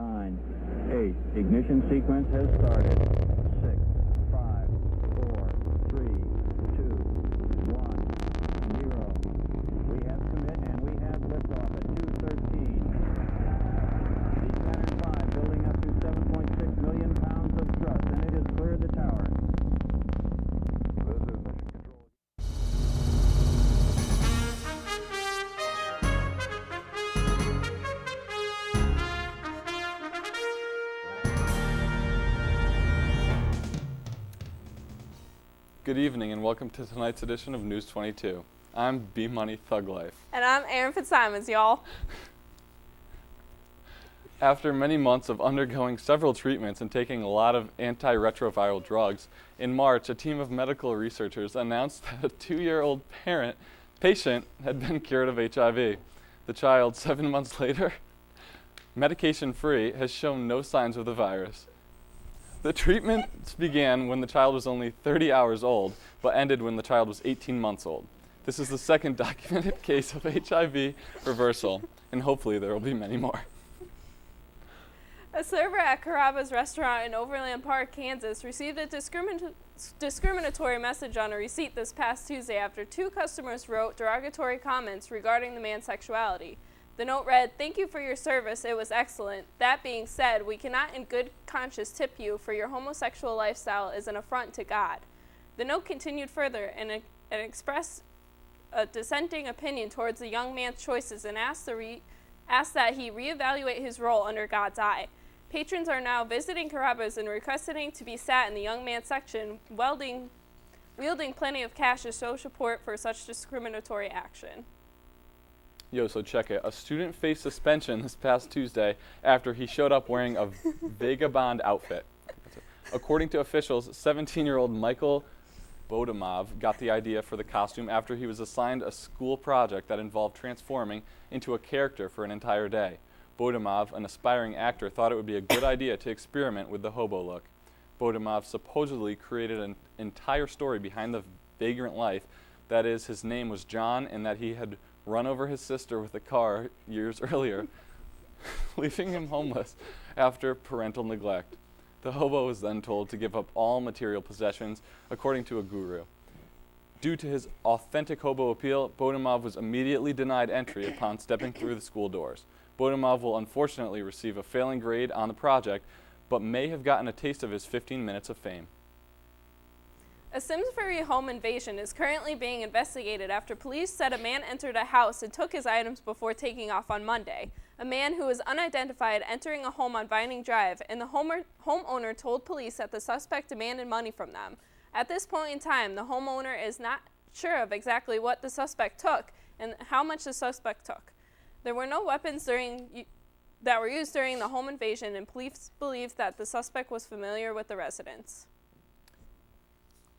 9, 8. Ignition sequence has started. 6, 5, 4, 3, 2, 1, 0. We have commit and we have liftoff at 2:13. The Saturn V building up to 7.6 million pounds of thrust, and it has cleared the tower. This is Mission Control. Good evening and welcome to tonight's edition of News 22. I'm B-Money Thug Life. And I'm Erin Fitzsimonds, y'all. After many months of undergoing several treatments and taking a lot of antiretroviral drugs, in March a team of medical researchers announced that a 2-year-old patient had been cured of HIV. The child, 7 months later, medication-free, has shown no signs of the virus. The treatments began when the child was only 30 hours old, but ended when the child was 18 months old. This is the second documented case of HIV reversal, and hopefully there will be many more. A server at Carrabba's restaurant in Overland Park, Kansas, received a discriminatory message on a receipt this past Tuesday after 2 customers wrote derogatory comments regarding the man's sexuality. The note read, "Thank you for your service, it was excellent. That being said, we cannot in good conscience tip you for your homosexual lifestyle is an affront to God." The note continued further and expressed a dissenting opinion towards the young man's choices and asked that he reevaluate his role under God's eye. Patrons are now visiting Carrabba's and requesting to be sat in the young man's section, wielding plenty of cash to show support for such discriminatory action. Yo, so check it. A student faced suspension this past Tuesday after he showed up wearing a vagabond outfit. According to officials, 17-year-old Michael Bodimov got the idea for the costume after he was assigned a school project that involved transforming into a character for an entire day. Bodimov, an aspiring actor, thought it would be a good idea to experiment with the hobo look. Bodimov supposedly created an entire story behind the vagrant life. That is, his name was John and that he had run over his sister with a car years earlier, leaving him homeless after parental neglect. The hobo was then told to give up all material possessions, according to a guru. Due to his authentic hobo appeal, Bodimov was immediately denied entry upon stepping through the school doors. Bodimov will unfortunately receive a failing grade on the project, but may have gotten a taste of his 15 minutes of fame. A Simsbury home invasion is currently being investigated after police said a man entered a house and took his items before taking off on Monday. A man who was unidentified entering a home on Vining Drive, and the homeowner told police that the suspect demanded money from them. At this point in time, the homeowner is not sure of exactly what the suspect took and how much the suspect took. There were no weapons that were used during the home invasion, and police believe that the suspect was familiar with the residents.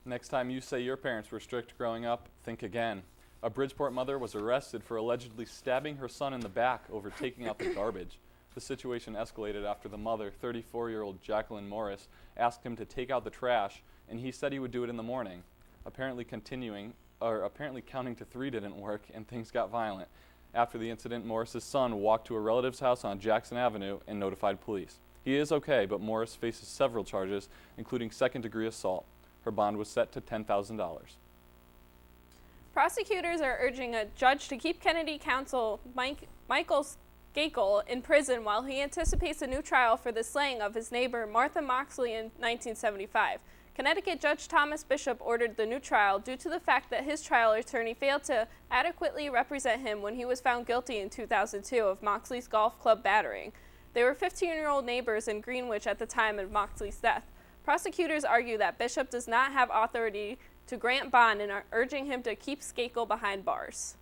Next time you say your parents were strict growing up, think again. A Bridgeport mother was arrested for allegedly stabbing her son in the back over taking out the garbage. The situation escalated after the mother, 34-year-old Jacqueline Morris, asked him to take out the trash, and he said he would do it in the morning. Apparently counting to 3 didn't work, and things got violent. After the incident, Morris's son walked to a relative's house on Jackson Avenue and notified police. He is okay, but Morris faces several charges, including second-degree assault. Her bond was set to $10,000. Prosecutors are urging a judge to keep Kennedy counsel Michael Skakel in prison while he anticipates a new trial for the slaying of his neighbor Martha Moxley in 1975. Connecticut Judge Thomas Bishop ordered the new trial due to the fact that his trial attorney failed to adequately represent him when he was found guilty in 2002 of Moxley's golf club battering. They were 15-year-old neighbors in Greenwich at the time of Moxley's death. Prosecutors argue that Bishop does not have authority to grant bond and are urging him to keep Skakel behind bars.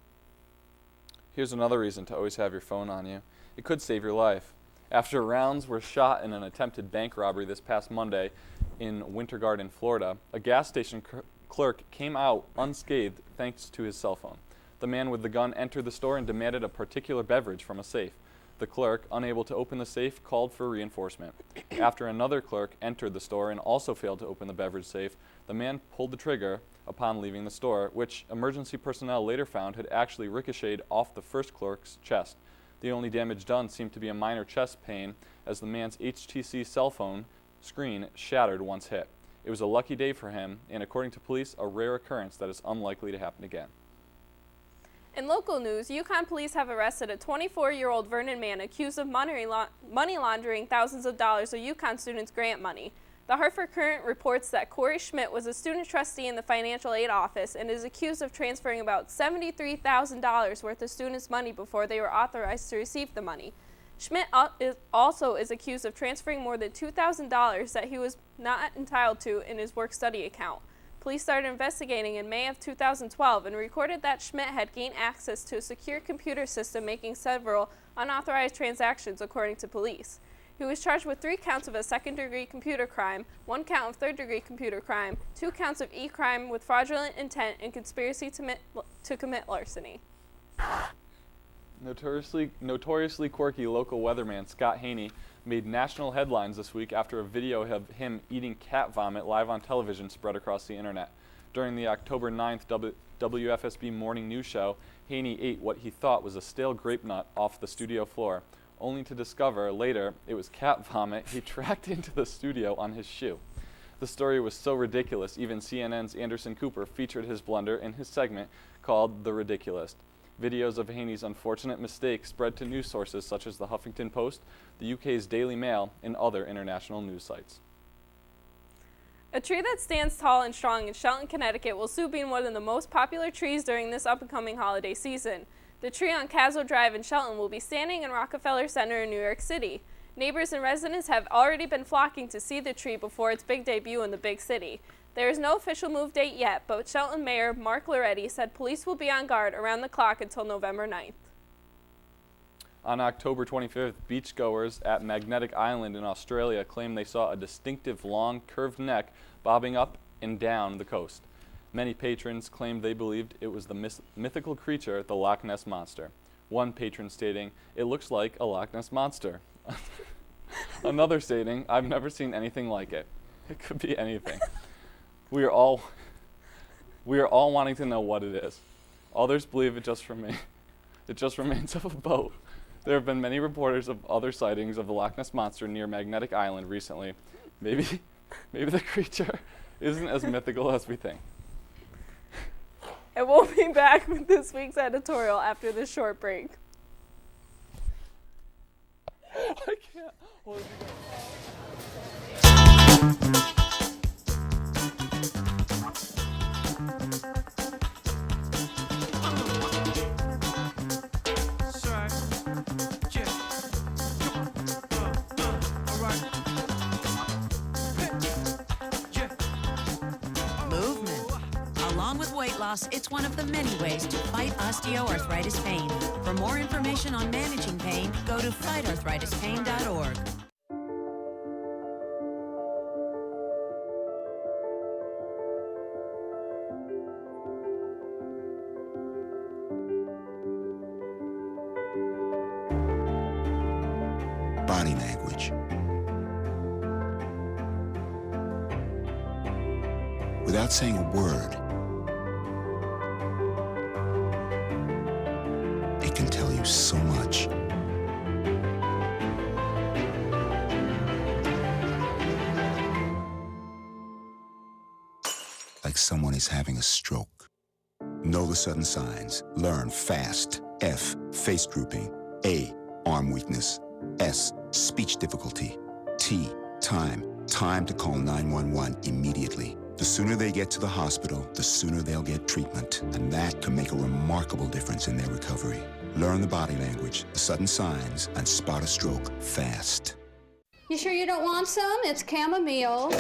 Here's another reason to always have your phone on you. It could save your life. After rounds were shot in an attempted bank robbery this past Monday in Winter Garden, Florida, a gas station clerk came out unscathed thanks to his cell phone. The man with the gun entered the store and demanded a particular beverage from a safe. The clerk, unable to open the safe, called for reinforcement. After another clerk entered the store and also failed to open the beverage safe, the man pulled the trigger upon leaving the store, which emergency personnel later found had actually ricocheted off the first clerk's chest. The only damage done seemed to be a minor chest pain as the man's HTC cell phone screen shattered once hit. It was a lucky day for him, and according to police, a rare occurrence that is unlikely to happen again. In local news, Yukon police have arrested a 24-year-old Vernon man accused of money laundering thousands of dollars of Yukon students' grant money. The Hartford Courant reports that Corey Schmidt was a student trustee in the financial aid office and is accused of transferring about $73,000 worth of students' money before they were authorized to receive the money. Schmidt also is accused of transferring more than $2,000 that he was not entitled to in his work-study account. Police started investigating in May of 2012 and recorded that Schmidt had gained access to a secure computer system making several unauthorized transactions, according to police. He was charged with 3 counts of a second-degree computer crime, 1 count of third-degree computer crime, 2 counts of e-crime with fraudulent intent, and conspiracy to commit larceny. Notoriously quirky local weatherman Scott Haney made national headlines this week after a video of him eating cat vomit live on television spread across the internet. During the October 9th WFSB morning news show, Haney ate what he thought was a stale grape nut off the studio floor, only to discover later it was cat vomit he tracked into the studio on his shoe. The story was so ridiculous, even CNN's Anderson Cooper featured his blunder in his segment called The Ridiculous. Videos of Haney's unfortunate mistake spread to news sources such as the Huffington Post, the UK's Daily Mail, and other international news sites. A tree that stands tall and strong in Shelton, Connecticut will soon be one of the most popular trees during this up-and-coming holiday season. The tree on Castle Drive in Shelton will be standing in Rockefeller Center in New York City. Neighbors and residents have already been flocking to see the tree before its big debut in the big city. There is no official move date yet, but Shelton Mayor Mark Loretti said police will be on guard around the clock until November 9th. On October 25th, beachgoers at Magnetic Island in Australia claimed they saw a distinctive long, curved neck bobbing up and down the coast. Many patrons claimed they believed it was the mythical creature, the Loch Ness Monster. One patron stating, "It looks like a Loch Ness Monster." Another stating, "I've never seen anything like it." It could be anything. We are all wanting to know what it is. Others believe it just remains of a boat. There have been many reporters of other sightings of the Loch Ness Monster near Magnetic Island recently. Maybe the creature isn't as mythical as we think. And we'll be back with this week's editorial after this short break. I can't hold it together. Weight loss, it's one of the many ways to fight osteoarthritis pain. For more information on managing pain, go to fightarthritispain.org. Body language. Without saying a word, it can tell you so much. Like someone is having a stroke. Know the sudden signs. Learn fast. F, face drooping. A, arm weakness. S, speech difficulty. T, time. Time to call 911 immediately. The sooner they get to the hospital, the sooner they'll get treatment, and that can make a remarkable difference in their recovery. Learn the body language, the sudden signs, and spot a stroke fast. You sure you don't want some? It's chamomile.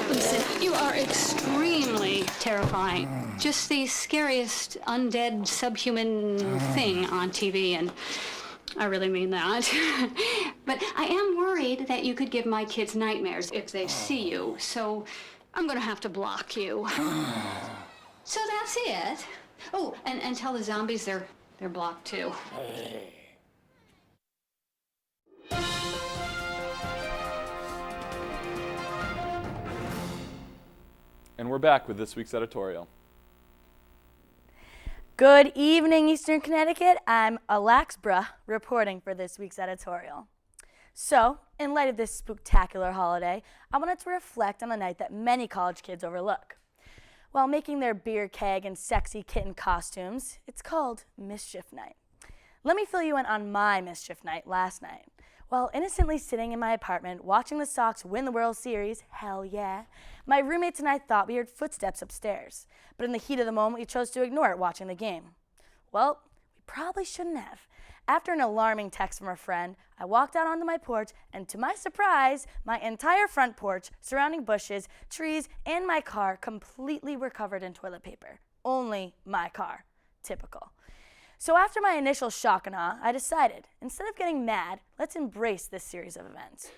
Listen, you are extremely terrifying. Just the scariest undead subhuman thing on TV, and I really mean that. But I am worried that you could give my kids nightmares if they see you, so I'm gonna have to block you. So that's it. Oh, and tell the zombies they're blocked too. And we're back with this week's editorial. Good evening, Eastern Connecticut. I'm Alaxbra reporting for this week's editorial. So, in light of this spectacular holiday, I wanted to reflect on a night that many college kids overlook. While making their beer keg and sexy kitten costumes, it's called Mischief Night. Let me fill you in on my Mischief Night last night. While innocently sitting in my apartment watching the Sox win the World Series, hell yeah, my roommates and I thought we heard footsteps upstairs, but in the heat of the moment we chose to ignore it watching the game. Well, we probably shouldn't have. After an alarming text from a friend, I walked out onto my porch, and to my surprise, my entire front porch, surrounding bushes, trees, and my car completely were covered in toilet paper. Only my car. Typical. So after my initial shock and awe, I decided, instead of getting mad, let's embrace this series of events.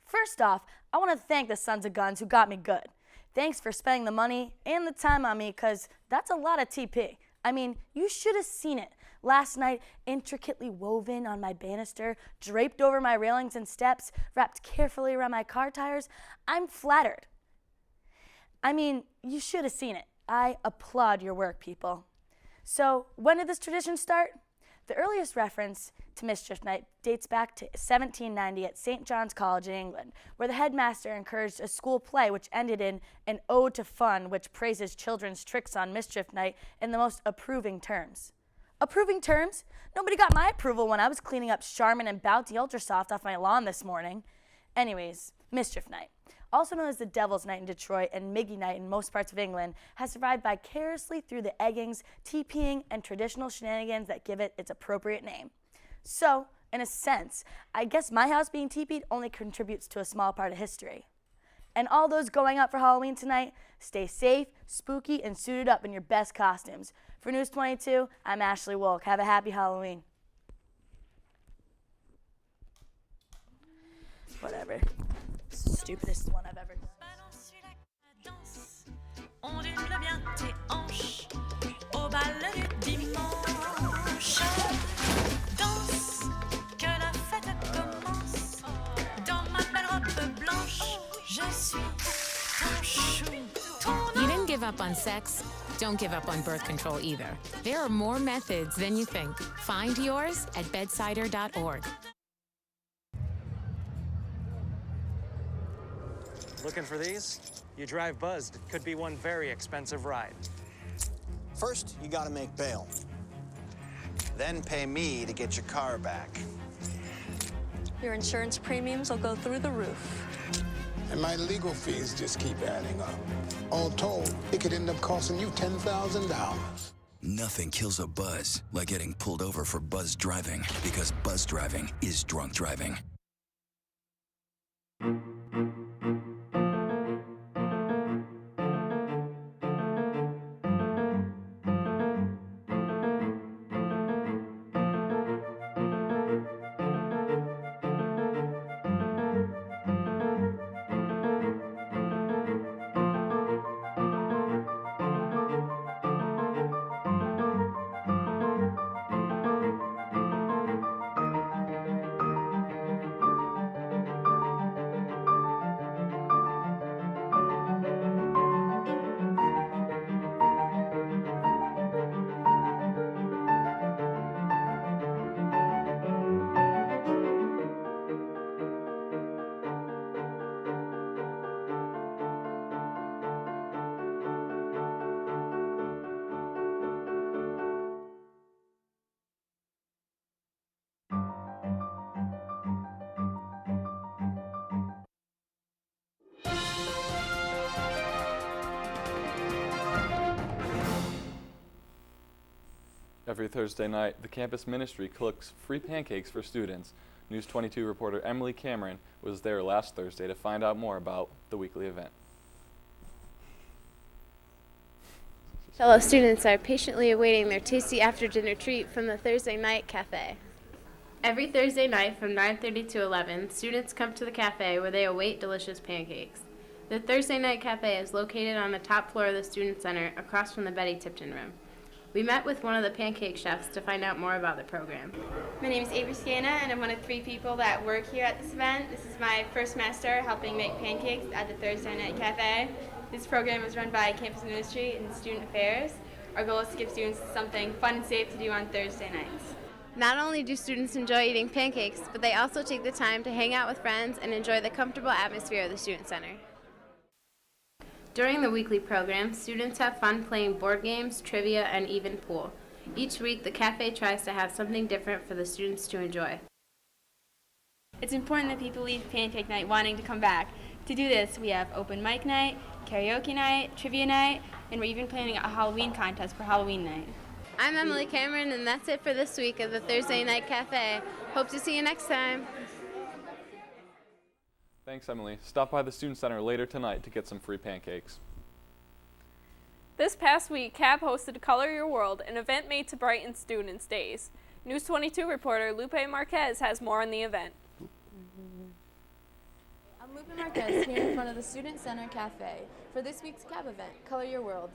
First off, I want to thank the Sons of Guns who got me good. Thanks for spending the money and the time on me, because that's a lot of TP. I mean, you should have seen it. Last night, intricately woven on my banister, draped over my railings and steps, wrapped carefully around my car tires. I'm flattered. I mean, you should have seen it. I applaud your work, people. So, when did this tradition start? The earliest reference to Mischief Night dates back to 1790 at St. John's College in England, where the headmaster encouraged a school play which ended in an ode to fun, which praises children's tricks on Mischief Night in the most approving terms. Approving terms? Nobody got my approval when I was cleaning up Charmin and Bounty Ultrasoft off my lawn this morning. Anyways, Mischief Night, also known as the Devil's Night in Detroit and Miggy Night in most parts of England, has survived vicariously through the eggings, TPing, and traditional shenanigans that give it its appropriate name. So, in a sense, I guess my house being TP'd only contributes to a small part of history. And all those going out for Halloween tonight, stay safe, spooky, and suited up in your best costumes. For News 22, I'm Ashley Wolk. Have a happy Halloween. Whatever. Stupidest one I've ever done. Ondule bien tes hanches au bal du dimanche. Danse, que la fête commence. Dans ma belle robe blanche, je suis ton chou. You didn't give up on sex. Don't give up on birth control either. There are more methods than you think. Find yours at bedsider.org. Looking for these? You drive buzzed. It could be one very expensive ride. First, you gotta make bail. Then pay me to get your car back. Your insurance premiums will go through the roof. And my legal fees just keep adding up. All told, it could end up costing you $10,000. Nothing kills a buzz like getting pulled over for buzz driving, because buzz driving is drunk driving. Every Thursday night, the campus ministry cooks free pancakes for students. News 22 reporter Emily Cameron was there last Thursday to find out more about the weekly event. Fellow students are patiently awaiting their tasty after-dinner treat from the Thursday Night Cafe. Every Thursday night from 9:30 to 11, students come to the cafe where they await delicious pancakes. The Thursday Night Cafe is located on the top floor of the Student Center across from the Betty Tipton Room. We met with one of the pancake chefs to find out more about the program. My name is Avery Scana, and I'm one of 3 people that work here at this event. This is my first semester helping make pancakes at the Thursday Night Cafe. This program is run by Campus Ministry and Student Affairs. Our goal is to give students something fun and safe to do on Thursday nights. Not only do students enjoy eating pancakes, but they also take the time to hang out with friends and enjoy the comfortable atmosphere of the Student Center. During the weekly program, students have fun playing board games, trivia, and even pool. Each week, the cafe tries to have something different for the students to enjoy. It's important that people leave pancake night wanting to come back. To do this, we have open mic night, karaoke night, trivia night, and we're even planning a Halloween contest for Halloween night. I'm Emily Cameron, and that's it for this week of the Thursday Night Cafe. Hope to see you next time. Thanks, Emily. Stop by the Student Center later tonight to get some free pancakes. This past week, CAB hosted Color Your World, an event made to brighten students' days. News 22 reporter Lupe Marquez has more on the event. I'm Lupe Marquez here in front of the Student Center Cafe for this week's CAB event, Color Your World.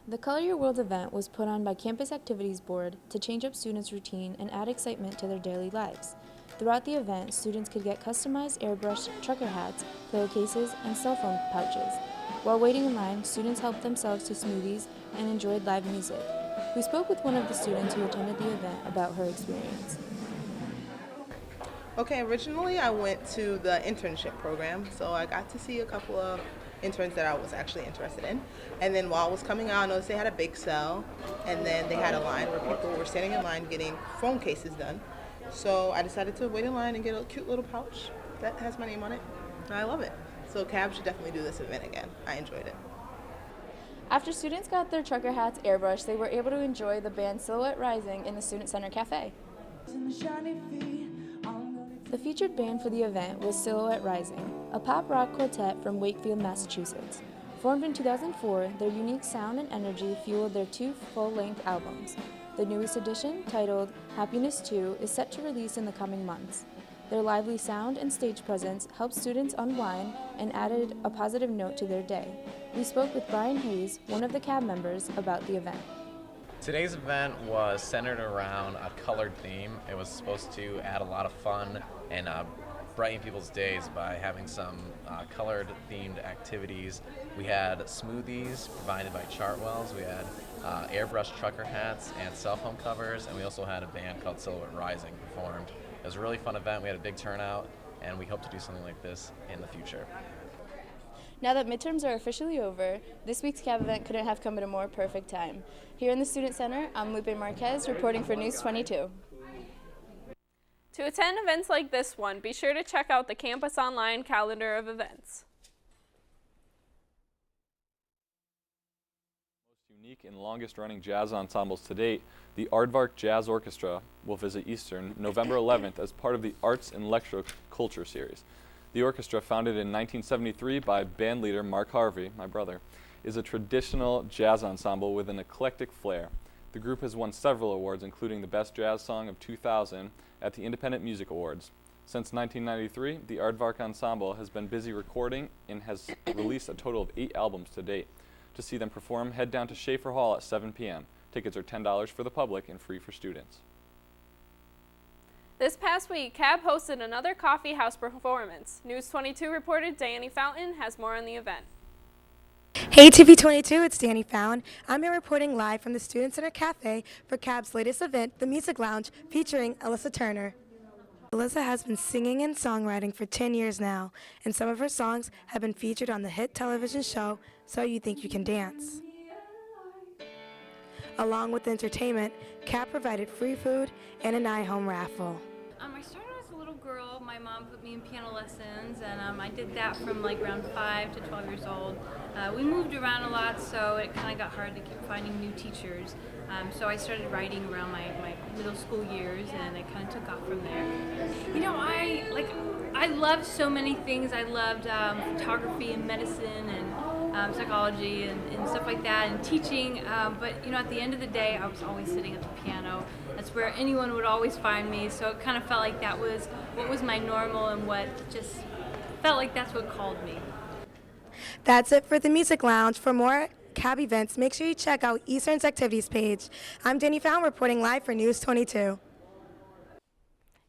The Color Your World event was put on by Campus Activities Board to change up students' routine and add excitement to their daily lives. Throughout the event, students could get customized airbrush trucker hats, pillowcases, and cell phone pouches. While waiting in line, students helped themselves to smoothies and enjoyed live music. We spoke with one of the students who attended the event about her experience. Okay, originally I went to the internship program, so I got to see a couple of interns that I was actually interested in. And then while I was coming out, I noticed they had a big cell, and then they had a line where people were standing in line getting phone cases done. So I decided to wait in line and get a cute little pouch that has my name on it, and I love it. So CAB should definitely do this event again. I enjoyed it. After students got their trucker hats airbrushed, they were able to enjoy the band Silhouette Rising in the Student Center Cafe. The featured band for the event was Silhouette Rising, a pop rock quartet from Wakefield, Massachusetts. Formed in 2004, their unique sound and energy fueled their 2 full-length albums. The newest edition, titled Happiness 2, is set to release in the coming months. Their lively sound and stage presence helped students unwind and added a positive note to their day. We spoke with Bryan Hayes, one of the CAB members, about the event. Today's event was centered around a colored theme. It was supposed to add a lot of fun and brighten people's days by having some colored themed activities. We had smoothies provided by Chartwells. We had airbrush trucker hats and cell phone covers, and we also had a band called Silhouette Rising performed. It was a really fun event. We had a big turnout, and we hope to do something like this in the future. Now that midterms are officially over, this week's CAB event couldn't have come at a more perfect time. Here in the Student Center, I'm Lupe Marquez reporting for News 22. To attend events like this one, be sure to check out the Campus Online calendar of events. Most unique and longest-running jazz ensembles to date, the Aardvark Jazz Orchestra will visit Eastern November 11th as part of the Arts and Lecture Culture Series. The orchestra, founded in 1973 by bandleader Mark Harvey, my brother, is a traditional jazz ensemble with an eclectic flair. The group has won several awards, including the Best Jazz Song of 2000 at the Independent Music Awards. Since 1993, the Aardvark Ensemble has been busy recording and has released a total of 8 albums to date. To see them perform, head down to Schaefer Hall at 7 p.m. Tickets are $10 for the public and free for students. This past week, CAB hosted another coffee house performance. News 22 reporter Danny Fountain has more on the event. Hey TV22, it's Danny Found. I'm here reporting live from the Student Center Cafe for CAB's latest event, The Music Lounge, featuring Alyssa Turner. Alyssa has been singing and songwriting for 10 years now, and some of her songs have been featured on the hit television show So You Think You Can Dance. Along with entertainment, CAB provided free food and an iHome raffle. I started as a little girl. My mom put me in piano lessons, and I did that from like around 5 to 12 years old. We moved around a lot, so it kind of got hard to keep finding new teachers. So I started writing around my middle school years, and it kind of took off from there. You know, I loved so many things. I loved photography and medicine and psychology and stuff like that, and teaching. But you know, at the end of the day, I was always sitting at the piano. That's where anyone would always find me. So it kind of felt like that was what was my normal, and what just felt like that's what called me. That's it for the Music Lounge. For more CAB events, make sure you check out Eastern's activities page. I'm Danny Found reporting live for News 22.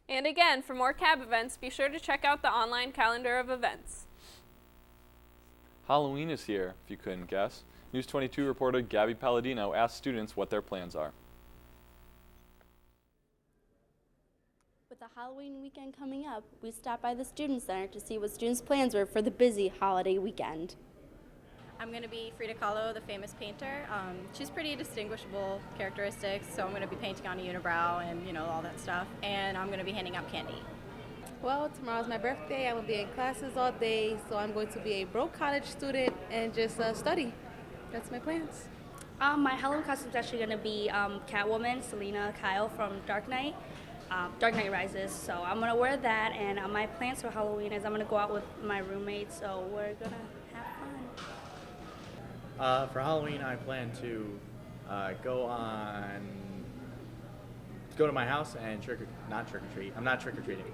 And again, for more CAB events, be sure to check out the online calendar of events. Halloween is here, if you couldn't guess. News 22 reporter Gabby Palladino asked students what their plans are. With the Halloween weekend coming up, we stopped by the Student Center to see what students' plans were for the busy holiday weekend. I'm going to be Frida Kahlo, the famous painter. She's pretty distinguishable characteristics, so I'm going to be painting on a unibrow and, all that stuff. And I'm going to be handing out candy. Well, tomorrow's my birthday. I will be in classes all day, so I'm going to be a broke college student and just study. That's my plans. My Halloween costume is actually going to be Catwoman, Selena Kyle from Dark Knight Rises. So I'm going to wear that, and my plans for Halloween is I'm going to go out with my roommates, so we're going to have fun. For Halloween, I plan to go to my house and not trick or treat. I'm not trick or treating.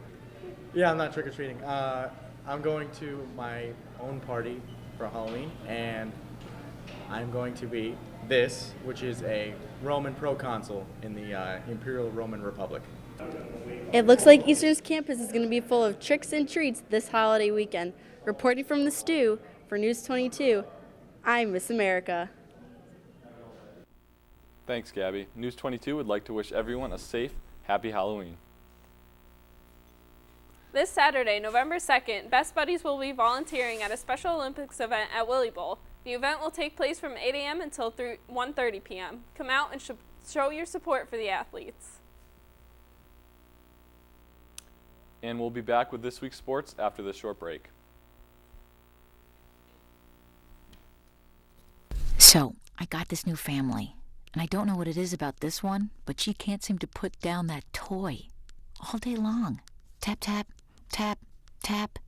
Yeah, I'm not trick or treating. I'm going to my own party for Halloween, and I'm going to be this, which is a Roman proconsul in the Imperial Roman Republic. It looks like Eastern's campus is going to be full of tricks and treats this holiday weekend. Reporting from the Stew for News 22, I'm Miss America. Thanks, Gabby. News 22 would like to wish everyone a safe, happy Halloween. This Saturday, November 2nd, Best Buddies will be volunteering at a Special Olympics event at Willie Bowl. The event will take place from 8 a.m. until 1:30 p.m. Come out and show your support for the athletes. And we'll be back with this week's sports after this short break. So, I got this new family, and I don't know what it is about this one, but she can't seem to put down that toy all day long. Tap, tap, tap, tap.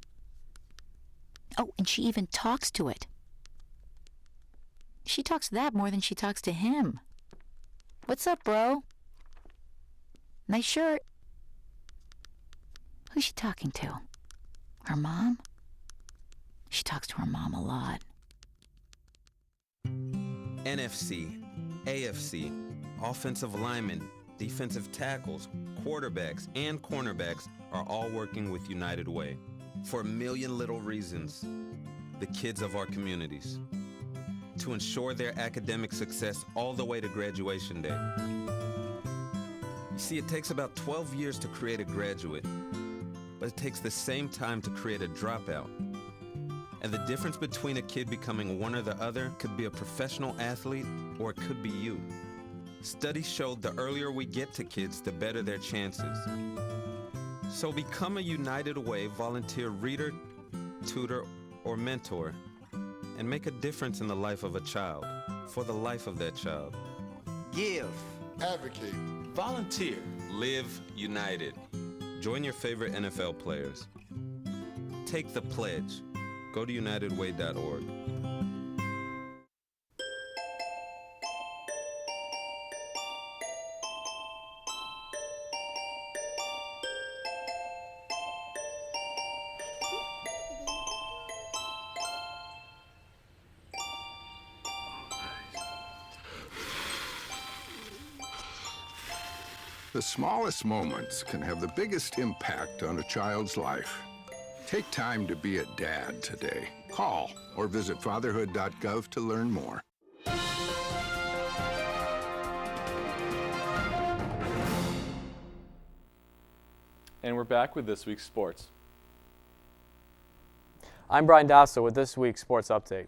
Oh, and she even talks to it. She talks to that more than she talks to him. What's up, bro? Nice shirt. Who's she talking to? Her mom? She talks to her mom a lot. NFC, AFC, offensive linemen, defensive tackles, quarterbacks, and cornerbacks are all working with United Way for a million little reasons. The kids of our communities, to ensure their academic success all the way to graduation day. You see, it takes about 12 years to create a graduate, but it takes the same time to create a dropout. And the difference between a kid becoming one or the other could be a professional athlete, or it could be you. Studies showed the earlier we get to kids, the better their chances. So become a United Way volunteer reader, tutor, or mentor, and make a difference in the life of a child, for the life of that child. Give. Advocate. Volunteer. Live United. Join your favorite NFL players. Take the pledge. Go to unitedway.org. The smallest moments can have the biggest impact on a child's life. Take time to be a dad today. Call or visit fatherhood.gov to learn more. And we're back with this week's sports. I'm Bryan Dostaler with this week's sports update.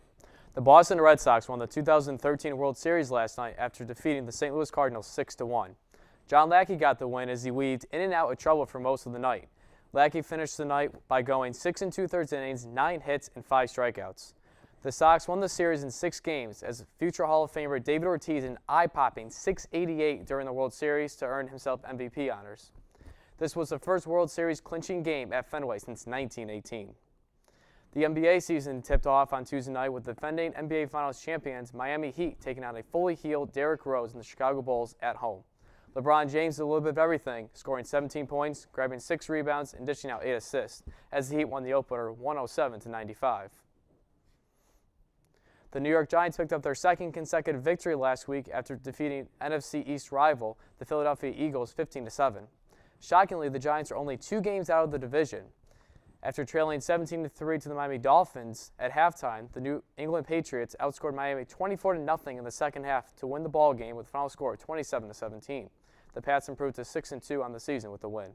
The Boston Red Sox won the 2013 World Series last night after defeating the St. Louis Cardinals 6-1. John Lackey got the win as he weaved in and out of trouble for most of the night. Lackey finished the night by going 6 2/3 innings, 9 hits, and 5 strikeouts. The Sox won the series in 6 games as future Hall of Famer David Ortiz an eye-popping .688 during the World Series to earn himself MVP honors. This was the first World Series clinching game at Fenway since 1918. The NBA season tipped off on Tuesday night with defending NBA Finals champions Miami Heat taking on a fully healed Derrick Rose and the Chicago Bulls at home. LeBron James did a little bit of everything, scoring 17 points, grabbing 6 rebounds, and dishing out 8 assists, as the Heat won the opener 107-95. The New York Giants picked up their second consecutive victory last week after defeating NFC East rival, the Philadelphia Eagles, 15-7. Shockingly, the Giants are only 2 games out of the division. After trailing 17-3 to the Miami Dolphins at halftime, the New England Patriots outscored Miami 24-0 in the second half to win the ball game with a final score of 27-17. The Pats improved to 6-2 on the season with the win.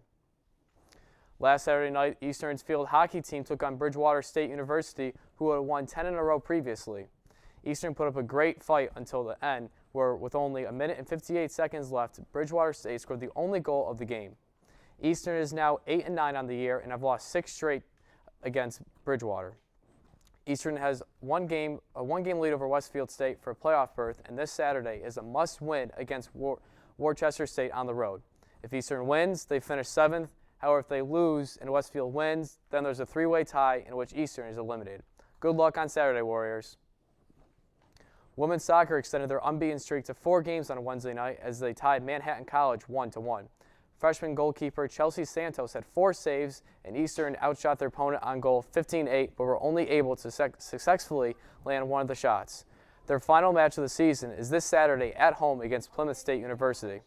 Last Saturday night, Eastern's field hockey team took on Bridgewater State University, who had won 10 in a row previously. Eastern put up a great fight until the end, where with only a minute and 58 seconds left, Bridgewater State scored the only goal of the game. Eastern is now 8-9 on the year and have lost 6 straight against Bridgewater. Eastern has a one-game lead over Westfield State for a playoff berth, and this Saturday is a must-win against Worcester State on the road. If Eastern wins, they finish 7th. However, if they lose and Westfield wins, then there's a 3-way tie in which Eastern is eliminated. Good luck on Saturday, Warriors. Women's soccer extended their unbeaten streak to 4 games on Wednesday night as they tied Manhattan College 1-1. Freshman goalkeeper Chelsea Santos had 4 saves, and Eastern outshot their opponent on goal 15-8, but were only able to successfully land one of the shots. Their final match of the season is this Saturday at home against Plymouth State University.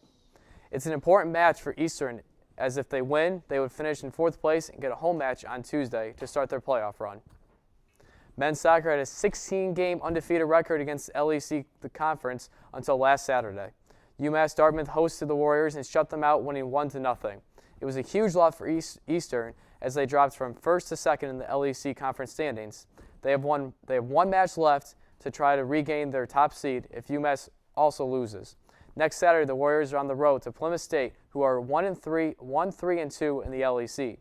It's an important match for Eastern, as if they win, they would finish in 4th place and get a home match on Tuesday to start their playoff run. Men's soccer had a 16-game undefeated record against LEC, the conference, until last Saturday. UMass Dartmouth hosted the Warriors and shut them out, winning 1-0. It was a huge loss for Eastern as they dropped from 1st to 2nd in the LEC conference standings. They have one match left to try to regain their top seed if UMass also loses. Next Saturday, the Warriors are on the road to Plymouth State, who are 1-3-2 in the LEC.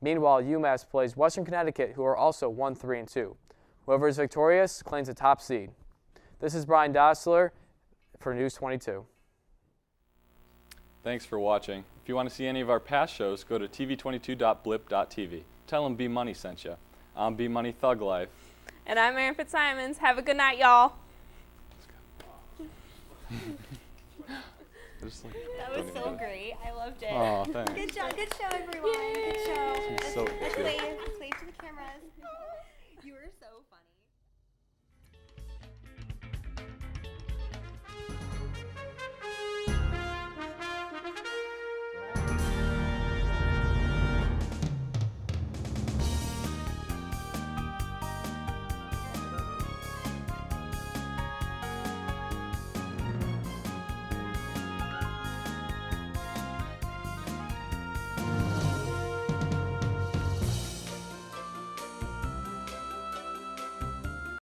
Meanwhile, UMass plays Western Connecticut, who are also 1-3-2. Whoever is victorious claims a top seed. This is Bryan Dostaler for News 22. Thanks for watching. If you want to see any of our past shows, go to tv22.blip.tv. Tell them B-Money sent you. I'm B-Money Thug Life. And I'm Erin Fitzsimonds. Have a good night, y'all. That was so great. I loved it. Oh, thanks. Good job. Good show, everyone. Good show. So Let's wave to the cameras. You were so funny.